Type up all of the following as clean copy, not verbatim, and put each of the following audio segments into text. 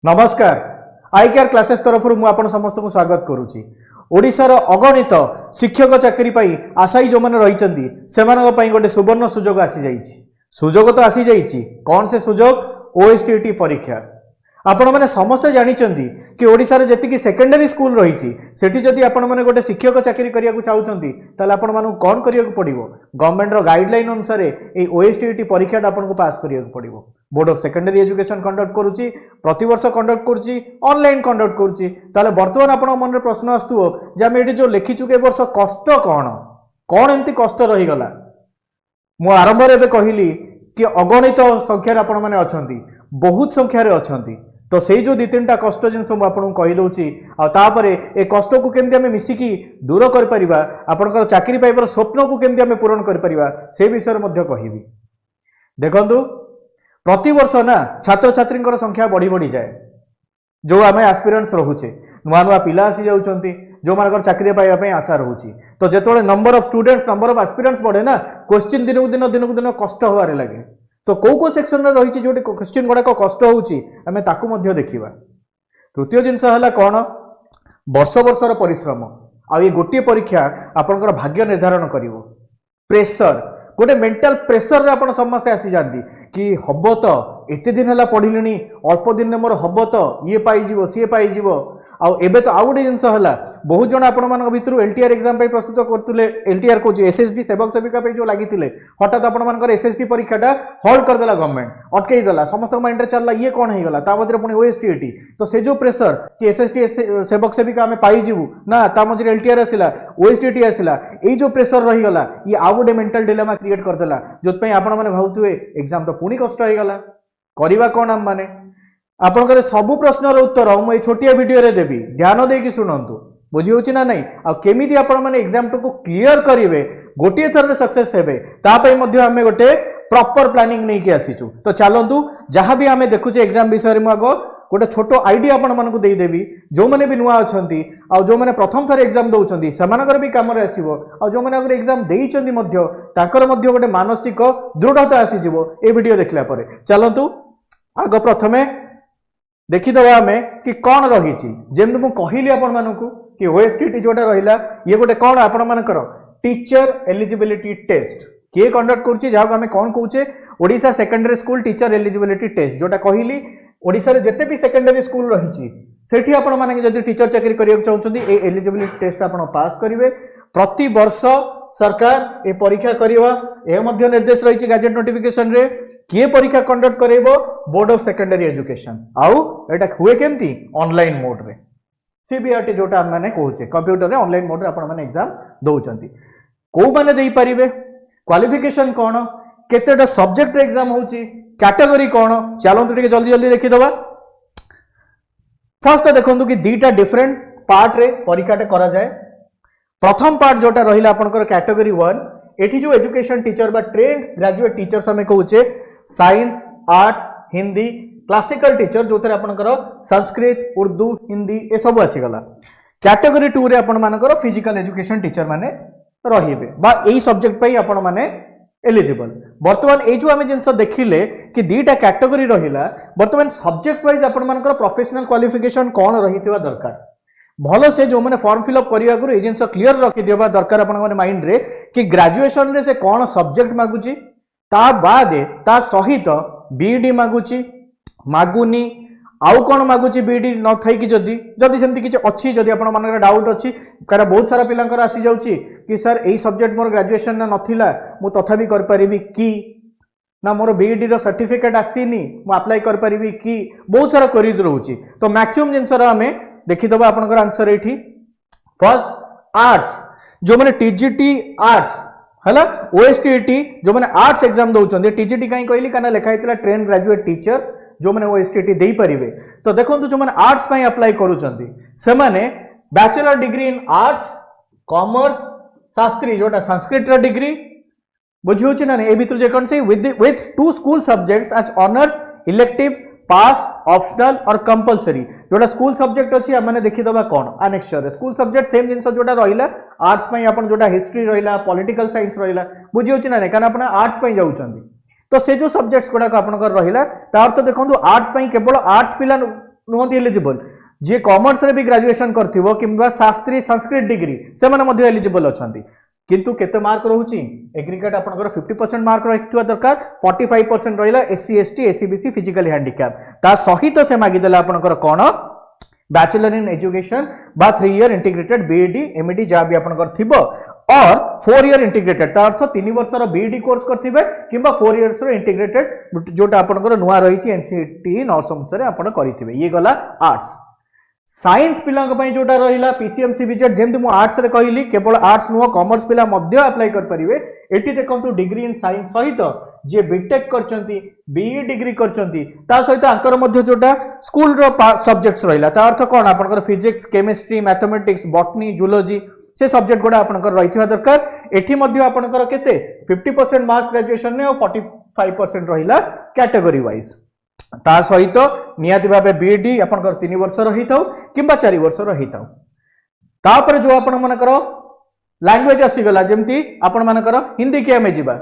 नमस्कार आई care classes तरफ मुझे समस्त को स्वागत करुच्ची। ओडिशार अगणित शिक्षक चाकरी पाई आशायी जो मैंने रही से गोटे सुवर्ण सुजोग आसी जाइए। सुजोग तो आसी जाइए, कौन से सुजोग? ओएसटीटी परीक्षा। आपण मैंने समस्ते जानते कि ओडिशार जी सेकेंडरी स्कूल रही सेठी जदि आपण मैंने गोटे शिक्षक चाकरी करने को चाहते ताले आपण मानू कौन करिया पड़ो? गवर्नमेंट रो गाइडलाइन अनुसार ये ओएसटीटी परीक्षा आपन को पास करिया पड़ो। Board of secondary education conduct करुच्ची, प्रति वर्ष कंडक्ट करुच्ची, ऑनलाइन कंडक्ट करुच्ची। ताले वर्तमान आपण मन में प्रश्न आसुओ जे आम ये जो लिखिचु के वर्ष कष्ट कौन एमती कष्ट रहीगला। मु आरंभ में कहली कि अगणित संख्यार आपण मैंने अच्छी, बहुत संख्यार अच्छी, तो से जो दी तीन कष्ट जिनस मुझे कहीदे आतापरे ए कष्ट को केमती आम मिसिकी दूर कर आपंकर चाकरी पाइबार स्वप्न को केमती आम पूरण कर से विषय कहबी। देखु प्रति वर्ष ना छात्र छात्री संख्या बढ़ी बढ़ी जाए, जो आम एस्पिरेंट्स रोचे नुआ नुआ पिला आसी जाउछंती जो मानकर चाकरी पाइबा आशा रोची। तो जिते number of students number of aspirants बढ़े ना क्वेश्चन दिन को दिन कष्ट होबार लगे। तो कौ सेक्शन में रही जो क्वेश्चन गुड़ाक कष्ट होमें देखा। तृतीय जिनस है कौन? वर्ष वर्षर परिश्रम आ ये गोटे परीक्षा आपंकर भाग्य निर्धारण कर। प्रेशर गोटे मेंटल प्रेशर रे आपण समस्ते आसी जाती कि हम तो एते दिन है पढ़िली अल्प दिन मोर हम तो ये पाइब सी पाइब आबे तो आउ गोटे जिनस है बहुत जन आपण भितर एलटीआर एग्जाम प्रस्तुत करते एलटीआर को एसएसडी सेवक सेविका जो लगी हठात आपण एसएसडी परीक्षाटा हल्ड करदेला गवर्नमेंट अटकईदेला समस्त माइंड चलला ये कौन होगा तामझे पुणी ओएसटीटी। तो से जो प्रेशर कि एसएसडी सेवक सेविका आम पाइबू ना मझे एलटीआर आसला ओएसटीटी आसला ये जो प्रेशर रहीगला ये आउ गोटे मेंटल डिलेमा क्रिएट करदेला जो आपण मैंने भावुए एग्जाम तो पुणी कष्ट होगा करवा कौन आम मैंने आपंकर सबू प्रश्नर उत्तर मुझे छोटिया वीडियो रे देवी ध्यान देकी शुणु बुझी होची ना नहीं आमिति आपण मैंने एग्जाम को क्लीयर करेंगे गोटे थर सक्सेस हेबे तापई मध्य आमे गोटे प्रॉपर प्लानिंग नहीं कि आसीचु। तो चलतु जहाँ भी आमे देखुचे एग्जाम विषय में आग गोटे छोट आइडिया आपण मानक देदेवी जो मैंने भी नुआ अच्छा जो मैंने प्रथम थर एग्जाम दौरान से भी कम आसो जो मैंने अगर एग्जाम देकर गोटे मानसिक दृढ़ता आसीज ये वीडियो देखला पर। चलतु आग प्रथमे देखीदवा आम कि कौन रही जमी मुझे कहली आपण मानक कि ओएसटीटी जोटा रहा ये गोटे कौन आपण मानकर टीचर एलिजिबिलिटी टेस्ट किए कंडक्ट करुच्ची जहाँ आम कौन कौचे Odisha secondary school teacher eligibility test जोटा कहली ओडिशा रे जेते भी सेकेंडरी स्कूल रही सेठी आपण माने जदि टीचर चाकरी करिया चाहउछंती ए एलिजिबिलिटी टेस्ट आपण पास करिवे। प्रति वर्ष सरकार ए परीक्षा करिवा ए मध्य निर्देश रही गैजेट नोटिफिकेशन रे किए परीक्षा कंडक्ट करेबो बोर्ड ऑफ सेकेंडरी एजुकेशन आउ एटा हुए केमती ऑनलाइन मोड रे सीबीआरटी जोटा हम माने कहूचे कंप्यूटर रे ऑनलाइन मोड रे आपण माने एग्जाम दउचंती। को माने देई परिबे क्वालिफिकेशन कोन केतेटा सब्जेक्ट रे एग्जाम होची कैटेगरी कौन चलते टे जल्दी जल्दी देखीदवा। फर्स्ट तो देखो कि दीटा डिफरेंट पार्ट रे परीक्षाटे करा जाए। प्रथम पार्ट जोटा रहिला आपनकर कैटेगरी 1 एठी जो एजुकेशन टीचर बा ट्रेंड ग्रेजुएट टीचर्स हमें कहूचे science arts Hindi classical teacher जो थे आपनकर संस्कृत उर्दू हिंदी ए सब आसीगला। कैटेगरी 2 रे आपण मानकर फिजिकल एजुकेशन टीचर माने रहिबे बा एई सब्जेक्ट पई आपण माने एलिजिबल। बर्तमान ये जो आम जिन देखिले कि दीटा कैटेगरी रहिला बर्तमान सब्जेक्ट वाइज आपण मानकर प्रोफेशनल क्वालिफिकेशन कौन रही दरकार भल से जो मैंने फॉर्म फिलअप करने ये जिन क्लीयर रखिदेवा दरकार आपण माइंड रे कि ग्रेजुएशन रे से कौन सब्जेक्ट मागुची ता बाद ता सहित बीईडी मागुची मागुनी आउ कौन मागुची बीईडी न थी जदि जदि सेमती किछि अछि जदि आपण मानकर डाउट अछि कारण बहुत सारा पिलांकर आसी जाउची कि सर एई सब्जेक्ट मोर ग्रेजुएशन ना नथिला मु तथापि कर परिबी कि ना मोर बीईडी रो सर्टिफिकेट आसीनी मु अप्लाई कर परिबी कि बहुत सारा क्वेरीज रहउची। तो मैक्सिमम जिनसर हमें देखिदबा आपनकर आंसर एठी फर्स्ट आर्ट्स जो माने टीजीटी आर्ट्स हला ओएसटीटी जो माने आर्ट्स एग्जाम दउचंदे टीजीटी काई कहली काना लिखा हितला ट्रेन ग्रेजुएट टीचर जो मैंने ओएसटीटी दे पारिबे। तो देखो जो मैंने आर्ट्स पाई अप्लाई करूचंदी से माने bachelor degree in arts commerce Shastri जोटा संस्कृत रा डिग्री बुझी होची ना ए भितर जे कोन से with 2 school subjects as honours elective pass optional और कंपलसरी जोटा स्कूल सब्जेक्ट अछि माने देखि दबा कोन अनेक्सर स्कूल सब्जेक्ट सेम जिंस जोटा रहिला आर्ट्स पाई अपन जोटा हिस्ट्री रहिला पॉलिटिकल साइंस रहिला बुझी होची ना कारण अपन आर्ट्स पाई जाउचंदी। तो से जो सब्जेक्ट्स गुड़ाक आपंकर रहा तार तो देखो आर्ट्स केवल आर्ट्स पिला नुहति एलिजिबल जे कॉमर्स रे भी ग्रेजुएशन करथिबो किंबा शास्त्री संस्कृत डिग्री से माने मध्ये एलिजिबल अछंती किंतु केते मार्क रहउची एग्रीगेट आपनकर 50% मार्क रहितबा दरकार 45% रहिला SC ST SCBC physically handicap ता सहित से मागी देला आपनकर कोन बैचलर इन एजुकेशन बा 3 ईयर इंटीग्रेटेड बीईडी एमईडी जा भी आपनकर थिबो और 4 ईयर इंटीग्रेटेड ता अर्थ 3 वर्षर बीईडी कोर्स करथिबे किंबा 4 इयर्स रो इंटीग्रेटेड जोटा आपनकर नुवा रहिची एनसीईटी नॉर्म्स अनुसार आपन करिथिबे ये गला आर्ट्स साइंस पिला जोटा रहा पीसीएम सीबीजेड जमी मुझे आर्ट्स रे कहली केवल आर्ट्स नुह कॉमर्स पिला अप्लाई करेंगे एटी देखो डिग्री इन साइंस सहित जी बीटेक करचंती बीई डिग्री करचंती ता सहित आंकर मध्य जोटा स्कूल रो सब्जेक्ट्स रहिला ता अर्थ कोन आपनकर physics chemistry mathematics botany zoology से सब्जेक्ट गुडा आपनकर रहिथिबा दरकार एठी मध्य आपनकर केते 50% मार्क्स ग्रेजुएशन ने और 45% रहिला कैटेगरी वाइज ता सहित नियाति भाबे बीईडी आपनकर 3 वर्ष रही थाउ किंबा 4 वर्ष रही थाउ तापर जो आपण मानकर लैंग्वेज आसी गला जेमती आपण मानकर हिंदी के हमें जिबा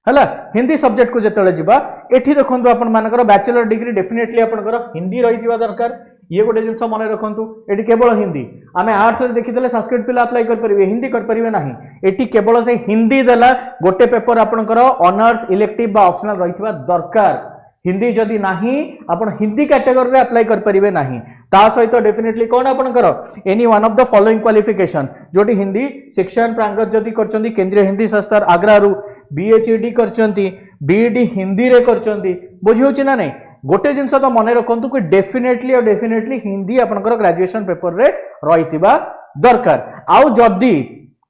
हला हिंदी सब्जेक्ट को जेतले जिबा एठी देखंतु आपण मानकर बैचलर डिग्री डेफिनेटली आपनकर हिंदी रहिथिबा दरकार ये गोटे जिनस मन रखु एटी केवल हिंदी आमे आर्ट्स रे देखितले संस्कृत पिला अप्लाई कर परिवे हिंदी कर परिवे नाही एटी केवल से हिंदी देला गोटे पेपर आपनकर ऑनर्स इलेक्टिव बा ऑप्शनल रहिथिबा दरकार हिंदी जदि नाही आपण हिंदी कैटेगरी रे अप्लाई कर परिवे नाही ता सहित डेफिनेटली कोन आपण करो any one of the following qualification जोटी हिंदी शिक्षण प्रांगत जदि करचंदी केंद्रीय हिंदी संस्थार आग्रा रु बीएचईडी करचंती बीईडी हिंदी रे करचंती बुझी होची ना नहीं गोटे जिनस तो मन रखंतु कि डेफिनेटली हिंदी आपनकर ग्रेजुएशन पेपर रे रहितिबा दरकार आउ जदि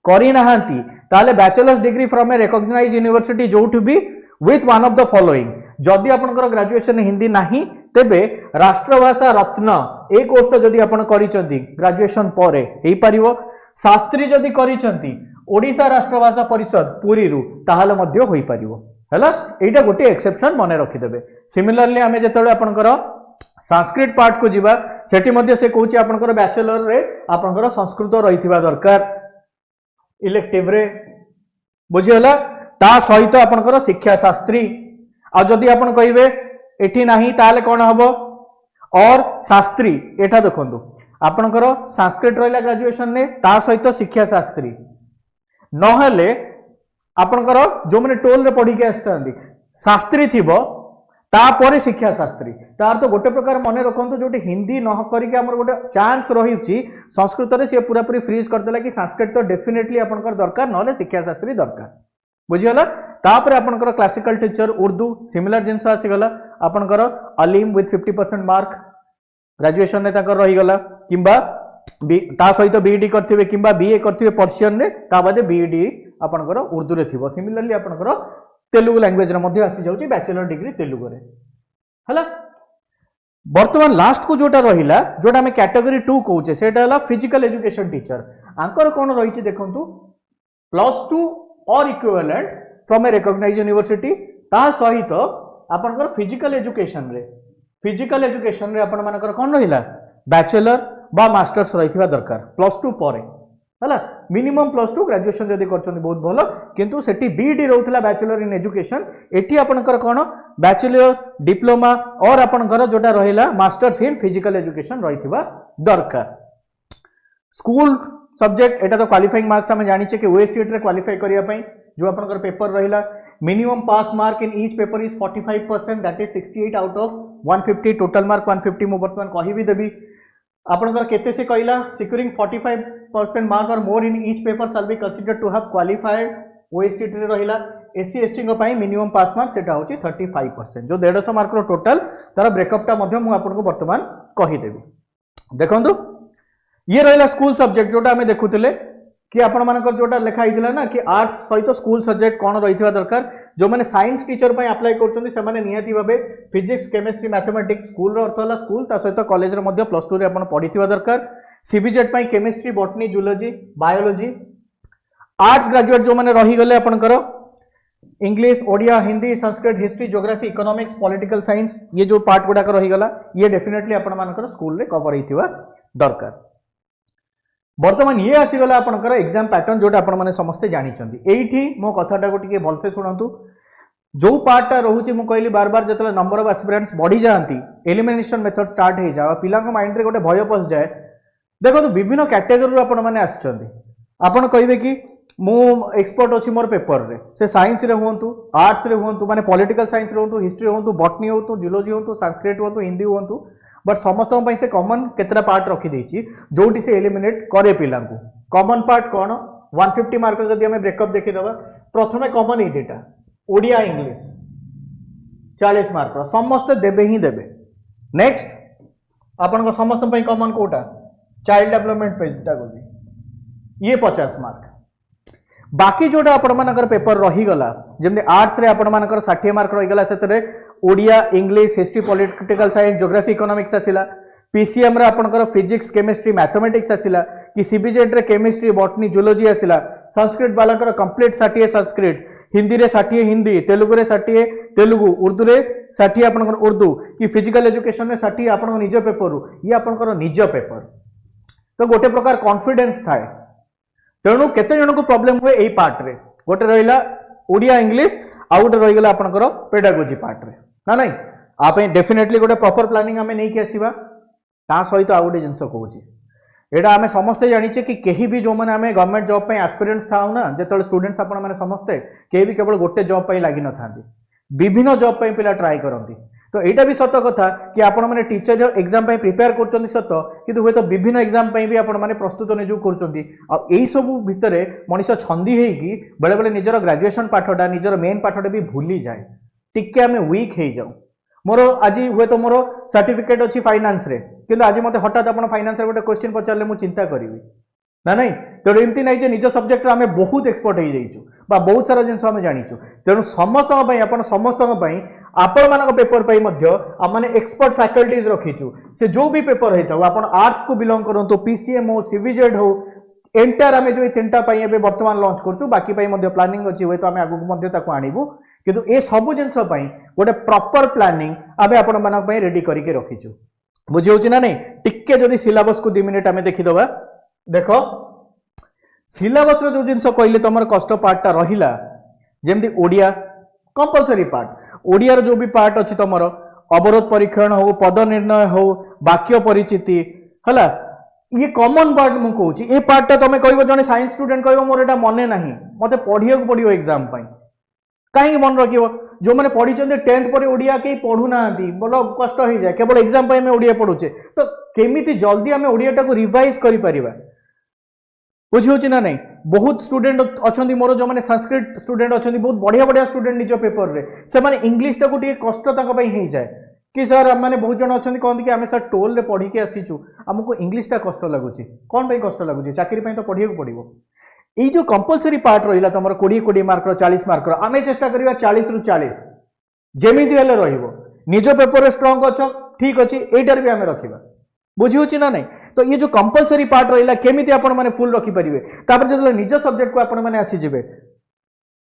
करि नाहंती ताले bachelor's degree from a recognised university जोटु भी with one of the following जदि आपनकर ग्रेजुएशन हिंदी नाही तेबे राष्ट्रभाषा रत्न ए कोर्स जदि आपण करिसंती ग्रेजुएशन परे हेई परिवो शास्त्री जदि करिसंती ओडिसा राष्ट्रभाषा परिषद पुरी रु ताहाले मध्य होई परिवो हैला एटा गोटे एक्सेप्शन मने रखि देबे सिमिलरली हमें जेतले आपनकर संस्कृत पार्ट को जिबा सेठी मध्य से कहूची आपनकर बैचलर रे आपनकर संस्कृत रहिथिबा दरकार इलेक्टिव रे बुझियला ता सहित आपनकर शिक्षा शास्त्री आ जदि आपण कहिबे एठी नाही ताले कोन हबो और शास्त्री एठा देखंतु आपनकर संस्कृत रहिला ग्रेजुएशन ने ता सहित शिक्षा शास्त्री नहले आपनकर जो माने टोल रे पढी के आस्तांती शास्त्री थिबो तापर शिक्षा शास्त्री तार तो गोटे प्रकार मने रखंतु जोटी हिंदी न करी के हमर गोटे चांस रहिछि संस्कृत रे से पूरा पूरी फ्रीज कर देला कि संस्कृत तो डेफिनेटली आपनकर दरकार नहले शिक्षा शास्त्री दरकार बुझियला तापर आपनकर क्लासिकल टीचर उर्दू सिमिलर जिनस आसी गला आपनकर अलीम विथ 50% मार्क ग्रेजुएशन ने ताकर रही गला किंबा ता सहित बीईडी करथिबे किंबा बीए करथिबे पर्शियन रे ता बादे बीईडी आपनकर उर्दू रे थिबो सिमिलरली आपनकर तेलुगु लैंग्वेज रे मध्ये आसी जाउची बैचलर डिग्री तेलुगु रे हला वर्तमान लास्ट को जोटा रहिला जोटा हमें कैटेगरी 2 कहूचे सेटा हला फिजिकल एजुकेशन टीचर आंकर कोन रहिछि देखंतु +2 और equivalent from a recognised university ता सहित आपनकर फिजिकल एजुकेशन रे आपण मानकर कोन रहिला बैचलर बा मास्टर्स रहिथिबा दरकार +2 परे हला मिनिमम +2 ग्रेजुएशन जदि करछन बहुत भलो किंतु सेठी बीईडी रहउतला बैचलर इन एजुकेशन एठी आपनकर कोन बैचलर डिप्लोमा और आपनकर जोटा रहिला मास्टर्स इन फिजिकल एजुकेशन रहिथिबा दरकार स्कूल सब्जेक्ट एटा तो क्वालिफाइंग मार्क्स हमें जानि छे कि ओएसटीटी रे क्वालिफाई करिया पई जो आपनकर पेपर रहिला minimum pass mark in each paper is 45% that is 68 out of 150 total mark 150 मु वर्तमान कहि भी देबी आपनकर केते से कहिला securing 45% mark or more in each paper shall be considered to have qualified OSTT रे रहिला एससी एसटी को पई मिनिमम पास मार्क सेटा होची 35% जो 150 मार्क रो टोटल तार ब्रेकअप टा मध्य मु आपनको वर्तमान कहि देबी देखंतु ये रहिला स्कूल सब्जेक्ट जोटा हमें देखुतिले कि आपण मानकर जोटा लिखा हिथिला ना कि आर्ट्स सहित स्कूल सब्जेक्ट कोन रहिथिबा दरकार जो माने साइंस टीचर पय अप्लाई करछन्ती से माने निहाती भाबे फिजिक्स केमिस्ट्री मैथमेटिक्स स्कूल रो अर्थ होला स्कूल ता सहित कॉलेज रे मध्ये +2 रे आपण पढिथिबा दरकार सीबीजेड पय chemistry botany zoology biology arts graduate जो माने रही गले आपनकर English Odia Hindi Sanskrit history geography economics political science ये जो पार्ट गुडा रही गला ये डेफिनेटली आपण मानकर स्कूल रे कवर हिथिबा दरकार वर्तमान ये आसीगला आपनकर एग्जाम पैटर्न जोटा आपण माने समस्ते जानिचंदी एठी मो कथाटा को टिके भलसे सुनंतु जो पार्टा रोचे मुझे कहली बार बार जो नंबर ऑफ एस्पिरेंट्स बढ़ी जाती एलिमिनेशन मेथड स्टार्ट हो जाए पिला माइंड रे गोटे भय पस जाए देखो विभिन्न कैटेगोरी आपण मैंने आपण कहे कि मु एक्सपर्ट अच्छी मोर पेपर रे से साइंस रे हुंतु आर्ट्स रे हुंतु माने पॉलिटिकल साइंस रे हुंतु हिस्ट्री हुंतु बॉटनी हुंतु जियोलॉजी हुंतु संस्कृत हुंतु हिंदी हुंतु बट समस्त से कॉमन केतरा पार्ट रखी देछि जोटी से एलिमिनेट करे पिला को कॉमन पार्ट कौन 150 मार्क जदि हमें ब्रेकअप देखि दबा प्रथमे common A देटा Odia English 40 mark समस्त देबे ही देबे नेक्स्ट आपण को समस्त पई कॉमन कोटा चाइल्ड डेवलपमेंट पेजटा को ये 50 मार्क बाकी जोटा आपण मानकर पेपर रही गला जेमते आर्ट्स रे आपण मानकर 60 मार्क रही गला सेतरे Odia English history political science geography economics आसिला पीसीएम रे आपनकर फिजिक्स केमिस्ट्री मैथमेटिक्स आसिला कि सीबीजेड रे केमिस्ट्री बॉटनी जूलॉजी आसिला संस्कृत वालाकर कंप्लीट 60 संस्कृत हिंदी रे 60 हिंदी तेलुगु रे 60 तेलुगु उर्दू रे 60 आपनकर उर्दू कि फिजिकल एजुकेशन रे 60 आपन निज पेपर ये आपनकर निज पेपर तो गोटे प्रकार कॉन्फिडेंस थाए तेणु केते जन को प्रॉब्लम हुए यही पार्ट रे गोटे रहिला ओडिया इंग्लिश आ गोटे रही गला आपनकर पेडागोजी पार्ट रे ना नहीं आप डेफिनेटली गोटे प्रॉपर प्लानिंग आमे नहीं कि आसीबा ता सहित आ गोटे जिंस कहूची एटा आमे समस्ते जानिचे कि केही भी जो माने आमे गवर्नमेंट जॉब पे एस्पिरेंट्स थाउ ना जेतले स्टूडेंट्स आपण माने समस्ते केही भी केवल गोटे जॉब पे लागि न थांती विभिन्न जॉब पे पिला ट्राई करंती तो एटा भी सत कथा कि आपण माने टीचर एग्जाम पे प्रिपेयर करचंदी सत किंतु हुए तो विभिन्न एग्जाम पे भी आपण माने प्रस्तुत निजु करचंदी आ एई सब भितरे मनीष छंदी हेई कि बेले बेले निजर ग्रेजुएशन पाठटा निजर मेन पाठटा भी भूली जाए टिके आमे वीक हे जाऊ मोर आज हुए तो मोर सर्टिफिकेट अच्छी फाइनेंस रे किंतु आज मते हठात आपण फाइनेंस रे गोटे क्वेश्चन पचारले मु चिंता करिवि ना नहीं तेणु एमती नहीं निज सब्जेक्ट आम बहुत एक्सपर्ट हो जाइछु बा बहुत सारा जिनस आम जानिछु तेणु समस्त आपण समस्त आपण मान पेपर पर आम एक्सपर्ट फैकल्टीज रखीचु से जो भी पेपर होता हो आपण आर्ट्स को बिलोंग करंतु पीसीएम हो सीबीजेड हो एंटायर आम जो तीनटा बर्तमान लॉन्च करूँ बाकी प्लानिंग अच्छी हुए तो आम आगू आणबू किंतु ए सब जिनस गोटे प्रॉपर प्लानिंग आम आपण मान रेडी करके रखीचु बुझी होची ना नहीं टिके जदि सिलेबस को 2 मिनिट आम देखीदबा देख सिलेबस जो जिनस कहले तुम कष्ट पार्टा रहिला जेमती ओडिया कंपलसरी पार्ट ओडिया जो भी पार्ट अच्छी तुम अवरोध परीक्षण हो पद निर्णय हो वाक्य परिचिति है ये कॉमन पार्ट मु कहूँ ये पार्टा तुम कह जन साइंस स्टूडेंट कह मोर एटा मने नहीं मते पढ़िया पड़ो एग्जाम कहीं मन रख जो मैंने पढ़ी 10th पर ओडिया कहीं पढ़ू ना बड़ कष्ट हो जाए केवल एग्जाम पे ओडिया पढ़ुचे तो केमिति जल्दी आम ओडिया को रिवाइज कर बुझी होची ना नहीं बहुत स्टूडेंट अच्छा मोर जो मैंने संस्कृत स्टूडेंट अच्छा बहुत बढ़िया बढ़िया स्टूडेंट निज पेपर रे से माने इंग्लिश टाको टिके कष्ट ताको पई हो जाए कि सर मैंने बहुत जन अच्छा कहते कि आम सर टोल रे पढ़ी के आसीचु आमको इंग्लिश टा कष्ट लगुच कौन पे कष्ट लगुच चाकरी तो पढ़िया पड़ो ये जो कंपलसरी पार्ट रहा तुम 20 मार्क 40 मार्क आम चेष्टा करवा 40 ରୁ 40 जमी निज पेपर स्ट्रंग अच्छ ठीक अच्छे यहीटार भी आम रखा बुझी होची ना नहीं तो ये जो कंपलसरी पार्ट रहा केमी आपण मैंने फुल रखिपारे जो निज सब्जेक्ट को आपण मैंने आसीजे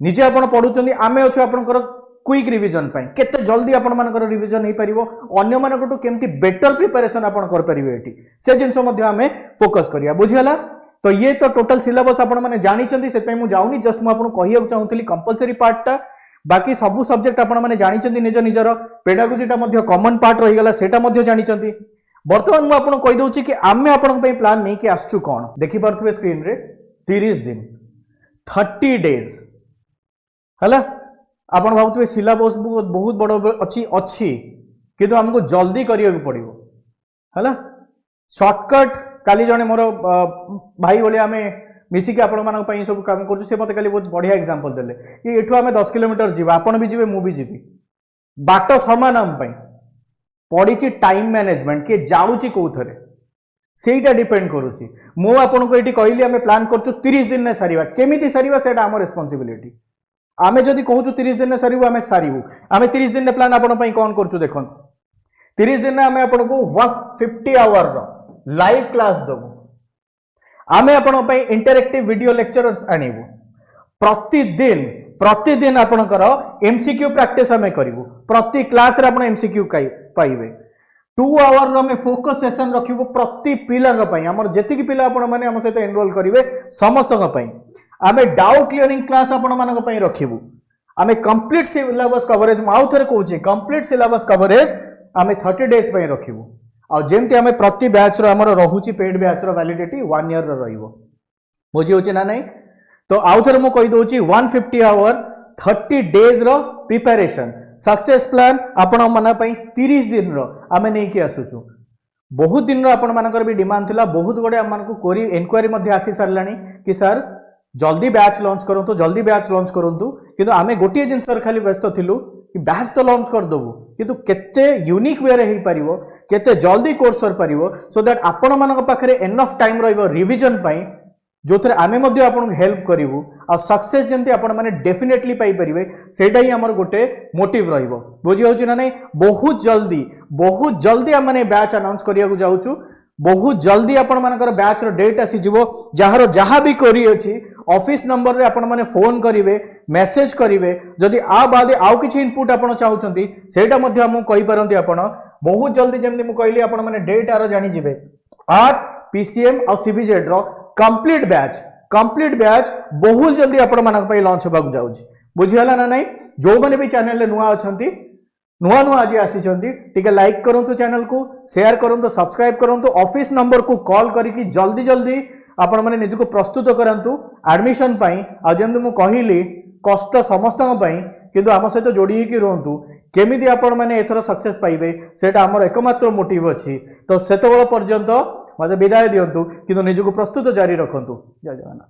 निजे आप पढ़ुं आम अच्छे आपंकर क्विक रिविजन केते जल्दी आपण मानकर रिविजन हो पारिबो अन्य मानकटू केमती बेटर प्रिपरेशन आपण कर परिबे एठी से जिंस मध्ये आमे फोकस करिया बुझियला तो ये तो टोटल सिलेबस आपण माने जानि चंदी से मु जाउनी जस्ट मु आपन कहियो चाहूतली कंपलसरी पार्टटा बाकी सब सब्जेक्ट आपण माने जानि चंदी निज निजर पेडागोजीटा मध्ये कॉमन पार्ट रही गला सेटा मध्ये जानि चंदी वर्तमान मु आपन कहि दउची कि आमे आपण पई प्लान नै कि आछू कोन देखि परथुवे स्क्रीन रे 30 दिन 30 डेज हला आपण भावुवे सिलेबस बहुत बड़ अच्छी अच्छी किंतु हमको जल्दी करिया पड़ो है शॉर्टकट काली जने मोर भाई भाई आम मिसिक आपण मान सब काम कर मत काली बहुत बढ़िया एग्जांपल देले कि एठू आम 10 किलोमीटर जीवा आपण भी जीवे मु भी जीवी बाट समान आम पड़ी टाइम मैनेजमेंट किए जाऊँगी कौथरे सेटा डिपेंड करुच्ची मु आपन को ये कहली आम प्लान कर 30 दिन में सारिबा केमिति सारिबा सेटा आम रेस्पॉन्सिबिलिटी आमे जदि कहूँ 30 दिन में सारू आम सारू आम 30 दिन प्लान आपण कौन करूँ देख 30 दिन आम आपन को 150 आवर लाइव क्लास दबू आम आपण इंटरेक्टिव वीडियो लेक्चरर्स आणबू प्रतिदिन आपणकर एमसीक्यू प्रैक्टिस आम करूँ प्रति क्लास आप एमसीक्यू पाइबे 2 आवर आम फोकस सेशन रखू प्रति पिला आमर जी पिला आपण आम सहित एनरोल करेंगे समस्त आम डाउट क्लीयरिंग क्लास आपण रखू आमे कंप्लीट सिलेबस कवरेज आउ थे कहूँ कंप्लीट सिलेबस कवरेज आमे 30 डेज पे रखिबू आ जेमती आमे प्रति बैच रो हमर रहूची पेड बैच रो वैलिडिटी 1 ईयर रो रहिबो बुझी होची ना नहीं तो आउ थे मु कहि दोची 150 आवर 30 डेज रो प्रिपरेशन सक्सेस प्लान आपण मन पई 30 दिन रो आमे नै कि आसुचू बहुत दिन रो आपण मानकर भी डिमांड थिला बहुत बड़े हम को कोरी इंक्वायरी मध्ये आसी सरलानी कि सर जल्दी बैच लॉन्च करंतु जल्दी बैच लॉन्च करंतु किंतु आमे गोटिए जिंसर खाली व्यस्त थिलु कि बैच तो लॉन्च कर दबु किंतु केते यूनिक वे रे हे परिवो केते जल्दी कोर्स कर परिवो सो दैट आपण मानक पाखरे एनफ टाइम रहइबो रिवीजन पई जो थे आमे मध्य आपन हेल्प करिवु आ सक्सेस जेंती आपण माने डेफिनेटली पाई परिबे सेटा ही हमर गोटे मोटिव रहइबो बुझी होची ना नहीं बहुत जल्दी हम माने बैच अनाउंस करिया को जाउचू बहुत जल्दी आपण मानकर बैच रो डेट आसी जिवो जहार जहा भी करी अछि ऑफिस नंबर रे आपण माने फोन करिवे मेसेज करिवे जदि आ बाद आउ किछि इनपुट आपण चाहुचंती सेटा मध्य हम कहि परंती आपण बहुत जल्दी जेमति मु कहली आपण माने डेट आरो जानि जिवे आर्ट्स पीसीएम और सीबीजेड रो कंप्लीट बैच बहुत जल्दी आपण मानक पई लॉन्च होबा को जाउची बुझियाला ना नहीं जो माने भी चैनल ले नुआ अछंती नुआ आज आसी टिके लाइक करंतु चैनल को शेयर करंतु सब्सक्राइब करंतु ऑफिस नंबर को कॉल करिकी जल्दी जल्दी आपण माने निज को प्रस्तुत करंतु एडमिशन पई आ जेंदु मु कहिली कष्ट समस्त पई किंतु आम सहित जोड़ी होकर रुहतु केमिति आपण माने एथर सक्सेस पाइबे सेटा हमर एकमात्र मोटिव अछि तो सेतबेल पर्यंत मते विदाय दियंतु किंतु निज को प्रस्तुत जारी रखंतु जय जगन्नाथ।